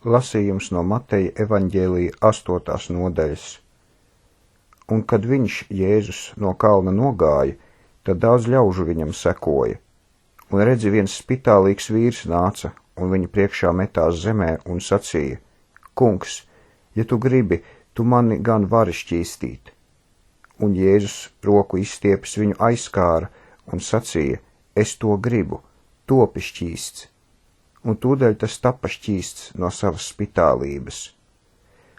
Lasījums no Mateja evaņģēlija 8. nodaļas. Un kad viņš, Jēzus, no kalna nogāja, tad daudz ļaužu viņam sekoja. Un redzi, viens spitālīgs vīrs nāca, un viņa priekšā metās zemē un sacīja: Kungs, ja tu gribi, tu mani gan vari šķīstīt. Un Jēzus roku izstiepis viņu aizskāra un sacīja: Es to gribu, topi šķīsts. Un tūdaļ tas tapa šķīsts no savas spitālības.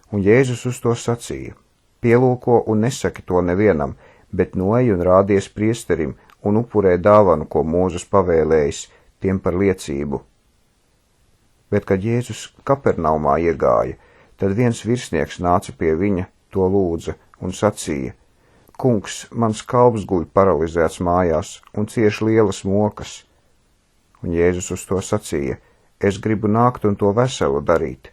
Un Jēzus uz to sacīja: Pielūko un nesaki to nevienam, bet noej un rādies priesterim un upurē dāvanu, ko Mūzes pavēlējis, tiem par liecību. Bet, kad Jēzus Kapernaumā iegāja, tad viens virsnieks nāca pie viņa, to lūdza un sacīja: Kungs, mans kalps guļ paralizēts mājās un cieš lielas mokas. Un Jēzus uz to sacīja: Es gribu nākt un to veselu darīt.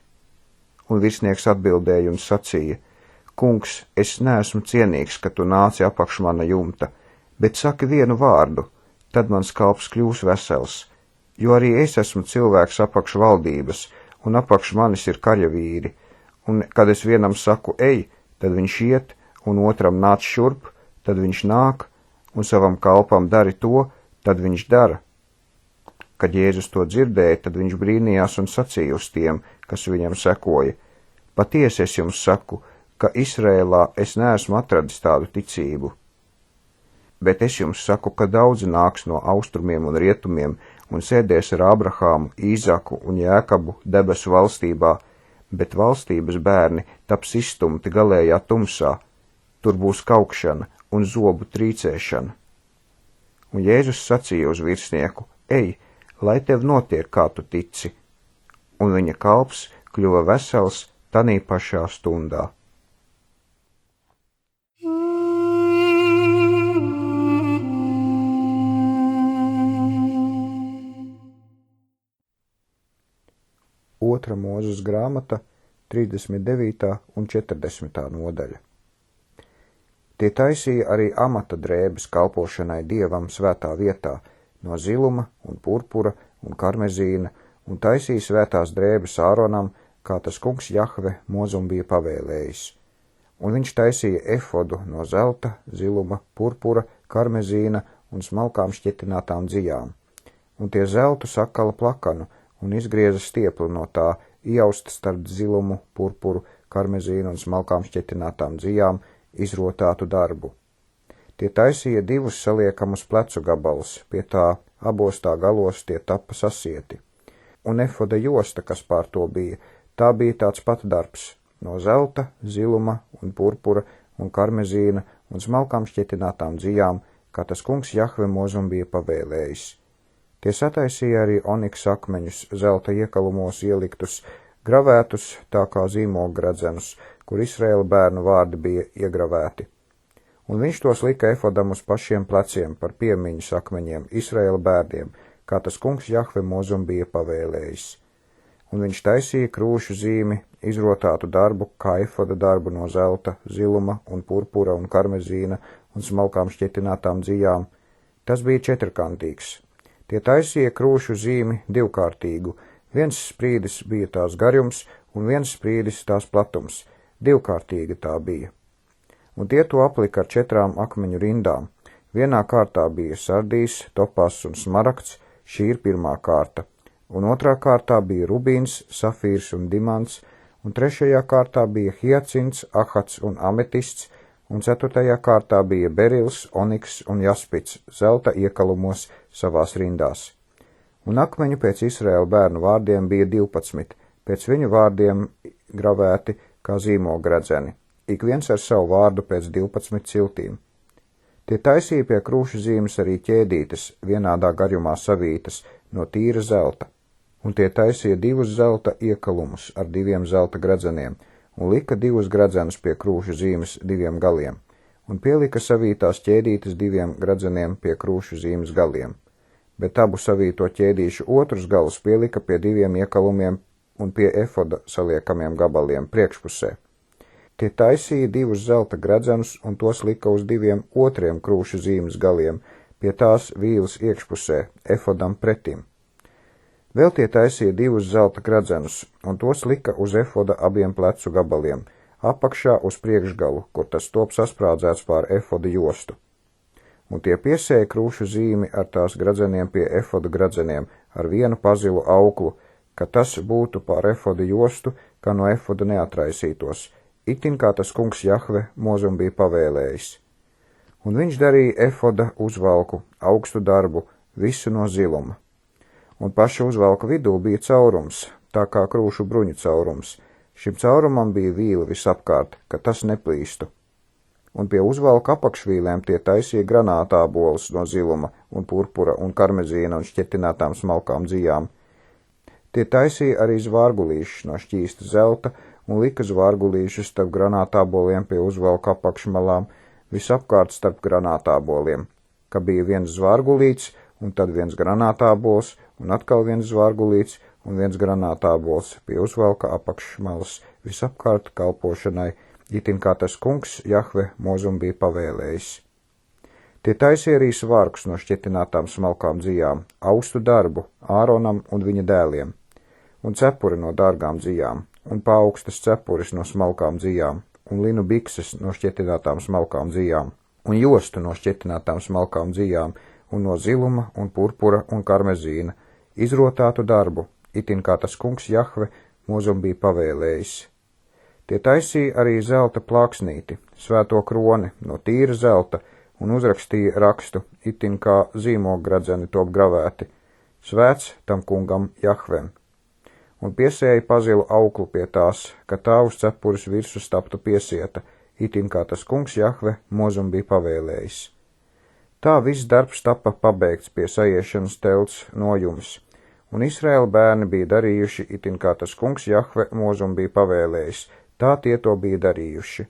Un virsnieks atbildēja un sacīja: Kungs, es neesmu cienīgs, ka tu nāci apakš mana jumta, bet saki vienu vārdu, tad mans kalps kļūs vesels, jo arī es esmu cilvēks apakš valdības, un apakš manis ir karavīri, un kad es vienam saku ej, tad viņš iet, un otram nāc šurp, tad viņš nāk, un savam kalpam dari to, tad viņš dara. Kad Jēzus to dzirdēja, tad viņš brīnījās un sacīja uz tiem, kas viņam sekoja: Patiesi es jums saku, ka Izrēlā es neesmu atradis tādu ticību. Bet es jums saku, ka daudzi nāks no austrumiem un rietumiem un sēdēs ar Abrahāmu, Īzaku un Jēkabu debesu valstībā, bet valstības bērni taps izstumti galējā tumsā, tur būs kaukšana un zobu trīcēšana. Un Jēzus sacīja uz virsnieku: Ej, lai tev notiek, kā tu tici, un viņa kalps kļuva vesels tanī pašā stundā. Otra Mūzes grāmata, 39. un 40. nodaļa. Tie taisīja arī amata drēbes kalpošanai Dievam svētā vietā, no ziluma un purpura un karmezīna, un taisīja svētās drēbes Āronam, kā tas kungs Jahve Mozum bija pavēlējis. Un viņš taisīja efodu no zelta, ziluma, purpura, karmezīna un smalkām šķetinātām dzijām. Un tie zeltu sakala plakanu un izgrieza stiepli no tā, ieausta starp zilumu, purpuru, karmezīnu un smalkām šķetinātām dzijām izrotātu darbu. Tie taisīja 2 saliekamus plecu gabalus, pie tā abos tā galos tie tapa sasieti. Un efoda josta, kas pār to bija, tā bija tāds pat darbs, no zelta, ziluma un purpura un karmezīna un smalkām šķetinātām dzijām, kā tas kungs Jahve Mozum bija pavēlējis. Tie sataisīja arī oniks akmeņus, zelta iekalumos ieliktus, gravētus tā kā zīmogradzenus, kur Izraēla bērnu vārdi bija iegravēti. Un viņš tos lika efodam uz pašiem pleciem par piemiņas akmeņiem Izraēla bērniem, kā tas kungs Jahve Mozum bija pavēlējis. Un viņš taisīja krūšu zīmi, izrotātu darbu, kā efoda darbu no zelta, ziluma un purpura un karmezīna un smalkām šķetinātām dzijām. Tas bija 4-kantīgs. Tie taisīja krūšu zīmi 2-kārtīgu, viens sprīdis bija tās garums un viens sprīdis tās platums, 2-kārtīga tā bija. Un tie to aplika ar 4 akmeņu rindām. Vienā kārtā bija sardīs, topās un smaragds, šī ir 1. kārta, un 2. kārtā bija rubīns, safīrs un dimants, un 3. kārtā bija hiacints, ahats un ametists, un 4. kārtā bija berils, oniks un jaspits, zelta iekalumos savās rindās. Un akmeņu pēc Izraēla bērnu vārdiem bija 12, pēc viņu vārdiem gravēti kā zīmogradzeni, ik viens ar savu vārdu pēc 12 ciltīm. Tie taisīja pie krūšu zīmes arī ķēdītes, vienādā garumā savītas, no tīra zelta, un tie taisīja 2 zelta iekalumus ar 2 zelta gradzeniem, un lika 2 gradzenus pie krūšu zīmes 2 galiem, un pielika savītās ķēdītes 2 gradzeniem pie krūšu zīmes galiem, bet abu savīto ķēdīšu otrus galus pielika pie 2 iekalumiem un pie efoda saliekamiem gabaliem priekšpusē. Tie taisīja 2 zelta gradzenus un tos lika uz 2 otriem krūšu zīmes galiem, pie tās vīles iekšpusē, efodam pretim. Vēl tie taisīja 2 zelta gradzenus, un tos lika uz efoda abiem plecu gabaliem, apakšā uz priekšgalu, kur tas top sasprādzēts pār efoda jostu. Un tie piesēja krūšu zīmi ar tās gradzeniem pie efoda gradzeniem, ar vienu pazilu auklu, ka tas būtu pār efoda jostu, kā no efoda neatraisītos, itin kā tas kungs Jahve Mozum bija pavēlējis. Un viņš darīja efoda uzvalku, augstu darbu, visu no ziluma. Un paša uzvalka vidū bija caurums, tā kā krūšu bruņu caurums. Šim caurumam bija vīli visapkārt, ka tas neplīstu. Un pie uzvalka apakšvīlēm tie taisīja granātābolus no ziluma un purpura un karmezīna un šķetinātām smalkām dzijām. Tie taisīja arī zvārgulīšus no šķīsta zelta un lika zvārgulīšus starp granātāboliem pie uzvalka apakšmalām, visapkārt starp granātāboliem, ka bija viens zvārgulīts un tad viens granātābols un atkal viens zvārgulīts un viens granātābols pie uzvalka apakšmalas visapkārt kalpošanai, itin kā tas kungs Jahve Mozum bija pavēlējis. Tie taisīja arī svārkus no šķetinātām smalkām dzijām, austu darbu Āronam un viņa dēliem, un cepuri no dārgām dzijām, un paaugstas cepuris no smalkām dzijām, un linu bikses no šķetinātām smalkām dzijām, un jostu no šķetinātām smalkām dzijām, un no ziluma un purpura un karmezīna, izrotātu darbu, itin kā tas kungs Jahve Mozum bija pavēlējis. Tie taisīja arī zelta plāksnīti, svēto kroni no tīra zelta un uzrakstīja rakstu, itin kā zīmoggradzeni top gravēti, svēts tam kungam Jahvem. Un piesēja pazilu auklu pie tās, ka tā uz cepuris virsus taptu piesieta, itin kā tas kungs Jahve Mozum bija pavēlējis. Tā viss darbs tapa pabeigts pie sajiešanas telts nojums, un Izraēla bērni bija darījuši, itin kā tas kungs Jahve Mozum bija pavēlējis, tā tie to bija darījuši.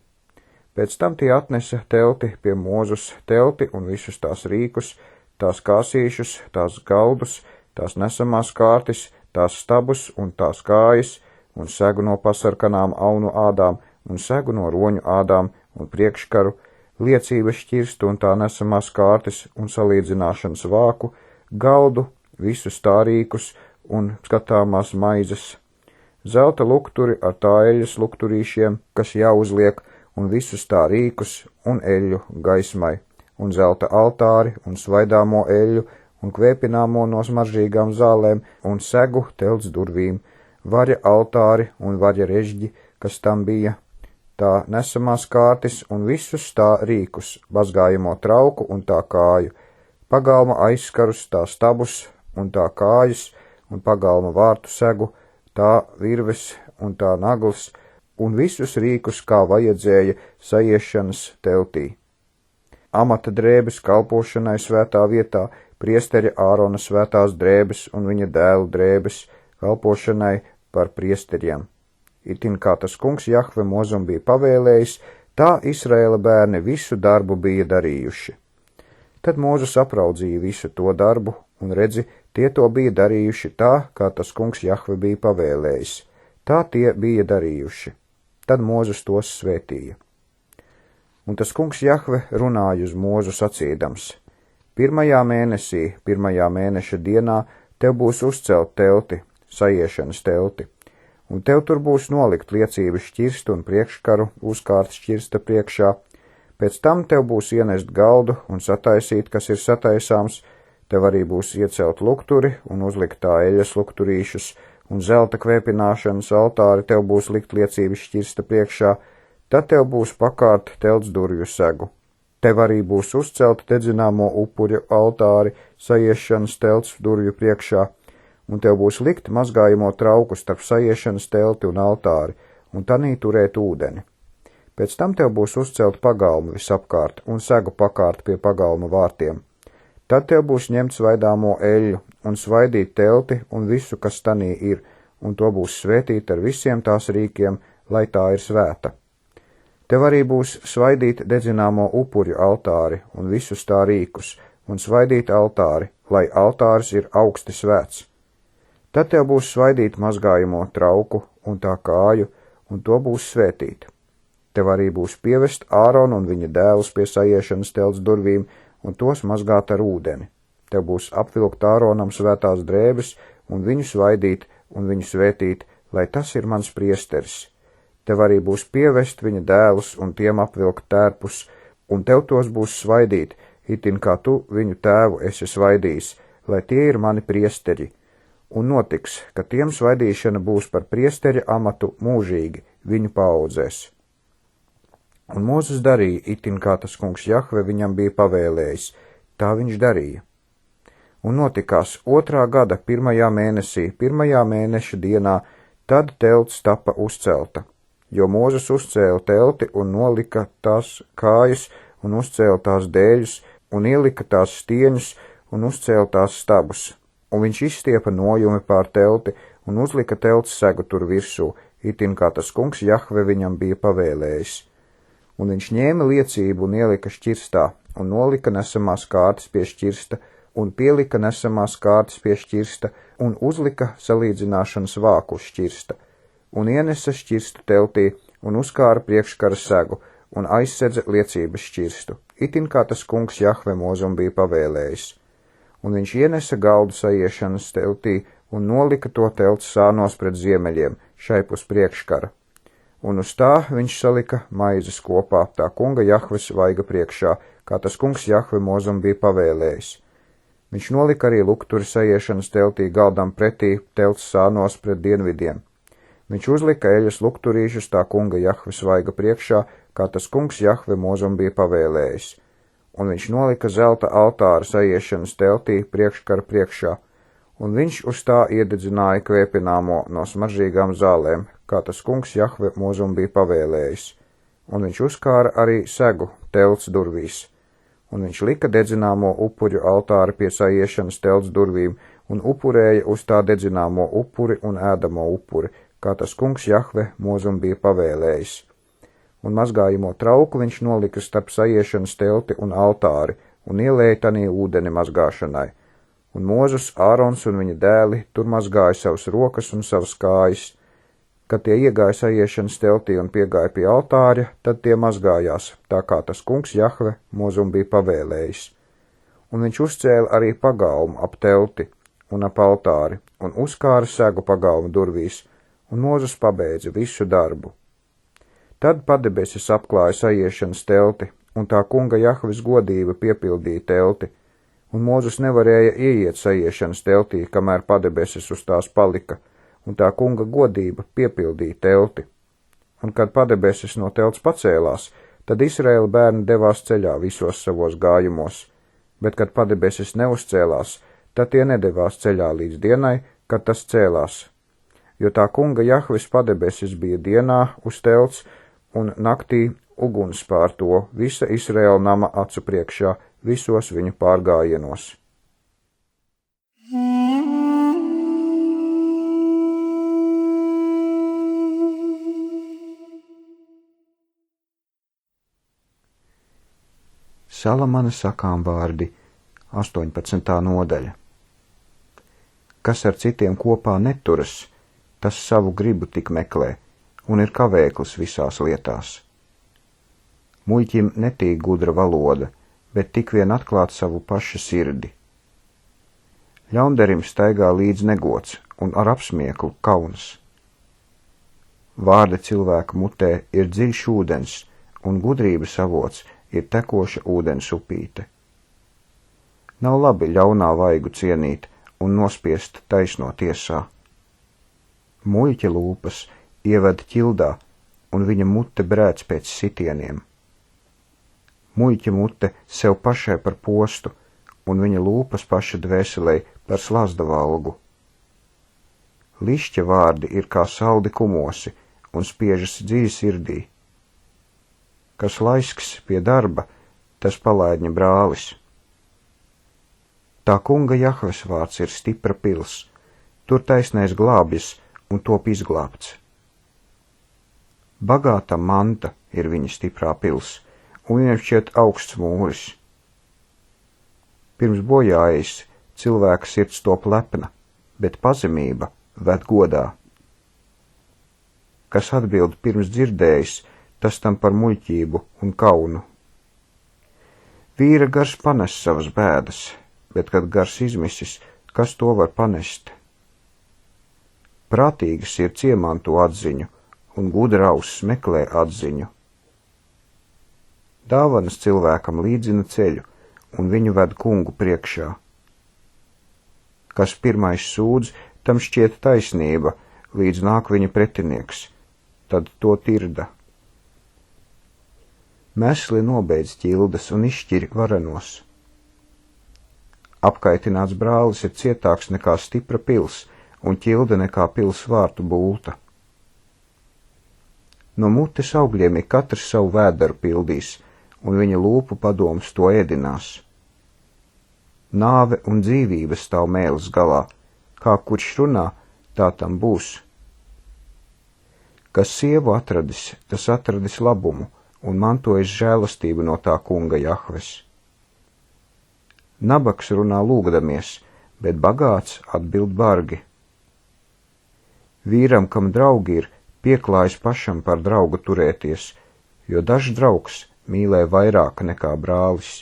Pēc tam tie atnesa telti pie Mozus, telti un visus tās rīkus, tās kāsīšus, tās galdus, tās nesamās kārtis, tās stabus un tās kājas, un segu no pasarkanām aunu ādām, un segu no roņu ādām, un priekškaru, liecības šķirstu un tā nesamās kārtis, un salīdzināšanas vāku, galdu, visus tā rīkus un skatāmās maizes, zelta lukturi ar tā eļas lukturīšiem, kas jāuzliek, un visus tā rīkus un eļu gaismai, un zelta altāri un svaidāmo eļu, un kvēpināmo no smaržīgām zālēm, un segu telts durvīm, vaļa altāri un vaļa režģi, kas tam bija, tā nesamās kārtis un visus tā rīkus, bazgājamo trauku un tā kāju, pagalma aizskarus, tā stabus un tā kājas, un pagalma vārtu segu, tā virves un tā nagls, un visus rīkus, kā vajadzēja sajiešanas teltī. Amata drēbes kalpošanai svētā vietā, priesteri Ārona svētās drēbes un viņa dēlu drēbes kalpošanai par priesteriem. Itin kā tas kungs Jahve Mozum bija pavēlējis, tā Izraēla bērni visu darbu bija darījuši. Tad Mozus apraudzīja visu to darbu, un redzi, tie to bija darījuši tā, kā tas kungs Jahve bija pavēlējis. Tā tie bija darījuši. Tad Mozus tos svētīja. Un tas kungs Jahve runāja uz Mozu sacīdams: 1. mēnesī, 1. mēneša dienā, tev būs uzcelt telti, sajiešanas telti, un tev tur būs nolikt liecības šķirstu un priekškaru uzkārt šķirsta priekšā, pēc tam tev būs ienest galdu un sataisīt, kas ir sataisāms, tev arī būs iecelt lukturi un uzlikt tā eļas lukturīšus, un zelta kvēpināšanas altāri tev būs likt liecības šķirsta priekšā, tad tev būs pakārt telts durvju segu. Tev arī būs uzcelta dedzināmo upuļu altāri sajiešanas telts durvju priekšā, un tev būs likt mazgājamo trauku starp sajiešanas telti un altāri, un tanī turēt ūdeni. Pēc tam tev būs uzcelt pagalmu visapkārt un segu pakārt pie pagalma vārtiem. Tad tev būs ņemt svaidāmo eļļu un svaidīt telti un visu, kas tanī ir, un to būs svētīt ar visiem tās rīkiem, lai tā ir svēta. Tev arī būs svaidīt dedzināmo upuļu altāri un visus tā rīkus, un svaidīt altāri, lai altāris ir augsti svēts. Tad tev būs svaidīt mazgājamo trauku un tā kāju, un to būs svētīt. Tev arī būs pievest Āronu un viņa dēlus pie sajiešanas telts durvīm, un tos mazgāt ar ūdeni. Tev būs apvilkt Āronam svētās drēbes un viņu svaidīt, un viņu svētīt, lai tas ir mans priesteris. Tev arī būs pievest viņa dēlus un tiem apvilkt tērpus, un tev tos būs svaidīt, itin kā tu viņu tēvu esi svaidījis, lai tie ir mani priesteri. Un notiks, ka tiem svaidīšana būs par priesteļa amatu mūžīgi viņu paaudzēs. Un Mūzes darīja itin, kā tas kungs Jahve viņam bija pavēlējis, tā viņš darīja. Un notikās 2. gada 1. mēnesī, 1. mēneša dienā, tad telts tapa uzcelta, jo Mūzes uzcēla telti un nolika tās kājas un uzcēla tās dēļus un ielika tās stieņus un uzcēla tās stabus. Un viņš izstiepa nojumi pār telti un uzlika telts segu tur virsū, itin kā tas kungs Jahve viņam bija pavēlējis. Un viņš ņēma liecību un ielika šķirstā, un nolika nesamās kārtas pie šķirsta, un pielika nesamās kārtas pie šķirsta, un uzlika salīdzināšanas vāku uz šķirsta, un ienesa šķirstu teltī, un uzkāra priekškara segu, un aizsedza liecības šķirstu, itin kā tas kungs Jahve Mūzum bija pavēlējis. Un viņš ienesa galdu saiešanas teltī un nolika to telts sānos pret ziemeļiem, šaip uz priekškara. Un uz tā viņš salika maizes kopā, tā kunga Jahves vaiga priekšā, kā tas kungs Jahve Mūzum bija pavēlējis. Viņš nolika arī lukturi saiešanas teltī galdam pretī telts sānos pret dienvidiem. Viņš uzlika eļas lukturīšus tā kunga Jahves vaiga priekšā, kā tas kungs Jahve Mūzum bija pavēlējis. Un viņš nolika zelta altāra saiešanas teltī priekškara priekšā, un viņš uz tā iededzināja kvēpināmo no smaržīgām zālēm, kā tas kungs Jahve Mūzum bija pavēlējis, un viņš uzkāra arī segu telts durvīs, un viņš lika dedzināmo upuļu altāri pie saiešanas telts durvīm, un upurēja uz tā dedzināmo upuri un ēdamo upuri, kā tas kungs Jahve Mūzum bija pavēlējis. Un mazgājamo trauku viņš nolika starp saiešanas telti un altāri, un ielēja tanī ūdeni mazgāšanai. Un Mūzes, Ārons un viņa dēli tur mazgāja savas rokas un savas kājas. Kad tie iegāja saiešanas teltī un piegāja pie altāra, tad tie mazgājās, tā kā tas kungs Jahve Mūzum bija pavēlējis. Un viņš uzcēla arī pagalmu ap telti un ap altāri, un uzkāra segu pagalmu durvīs, un Mūzes pabeidza visu darbu. Tad padebesis apklāja saiešanas telti, un tā kunga Jahves godība piepildīja telti, un Mūzes nevarēja ieiet saiešanas teltī, kamēr padebesis uz tās palika, un tā kunga godība piepildīja telti. Un kad padebesis no telts pacēlās, tad Izraēla bērni devās ceļā visos savos gājumos, bet kad padebesis neuzcēlās, tad tie nedevās ceļā līdz dienai, kad tas cēlās. Jo tā kunga Jahves padebesis bija dienā uz telts, un naktī uguns pār to visa Izraēla nama acu priekšā visos viņu pārgājienos. Salamana sakām vārdi, 18. nodaļa. Kas ar citiem kopā neturas, tas savu gribu tik meklē, un ir kavēklis visās lietās. Muļķim netīk gudra valoda, bet tik vien atklāt savu paša sirdi. Ļaundarim staigā līdz negods, un ar apsmieklu kauns. Vārdi cilvēka mutē ir dziļš ūdens, un gudrības avots ir tekoša ūdens upīte. Nav labi ļaunā vaigu cienīt un nospiest taisno tiesā. Muļķa lūpas ieved ķildā, un viņa mute brēc pēc sitieniem. Muļķa mute sev pašai par postu, un viņa lūpas paša dvēselei par slazda valgu. Lišķa vārdi ir kā saldi kumosi, un spiežas dziļi sirdī. Kas laisks pie darba, tas palaidņa brālis. Tā kunga Jahves vārds ir stipra pils, tur taisnais glābjas un top izglābts. Bagāta manta ir viņa stiprā pils, un viņam šķiet augsts mūris. Pirms bojājas cilvēka sirds top lepna, bet pazemība ved godā. Kas atbild pirms dzirdējis, tas tam par muļķību un kaunu. Vīra gars panes savas bēdas, bet kad gars izmisis, kas to var panest? Prātīga sirds iemanto atziņu, un gudra auss meklē atziņu. Dāvanas cilvēkam līdzina ceļu, un viņu ved kungu priekšā. Kas pirmais sūdz, tam šķiet taisnība, līdz nāk viņa pretinieks, tad to tirda. Mesli nobeidz ķildas un izšķiri varenos. Apkaitināts brālis ir cietāks nekā stipra pils, un ķilda nekā pils vārtu bulta. No mutes augļiem ik katrs savu vēderu pildīs, un viņa lūpu padomus to ēdinās. Nāve un dzīvība stāv mēles galā, kā kurš runā, tā tam būs. Kas sievu atradis, tas atradis labumu, un mantojis žēlastību no tā kunga Jahves. Nabaks runā lūgdamies, bet bagāts atbild bargi. Vīram, kam draugi ir, pieklājas pašam par draugu turēties, jo dažs draugs mīlē vairāk nekā brālis.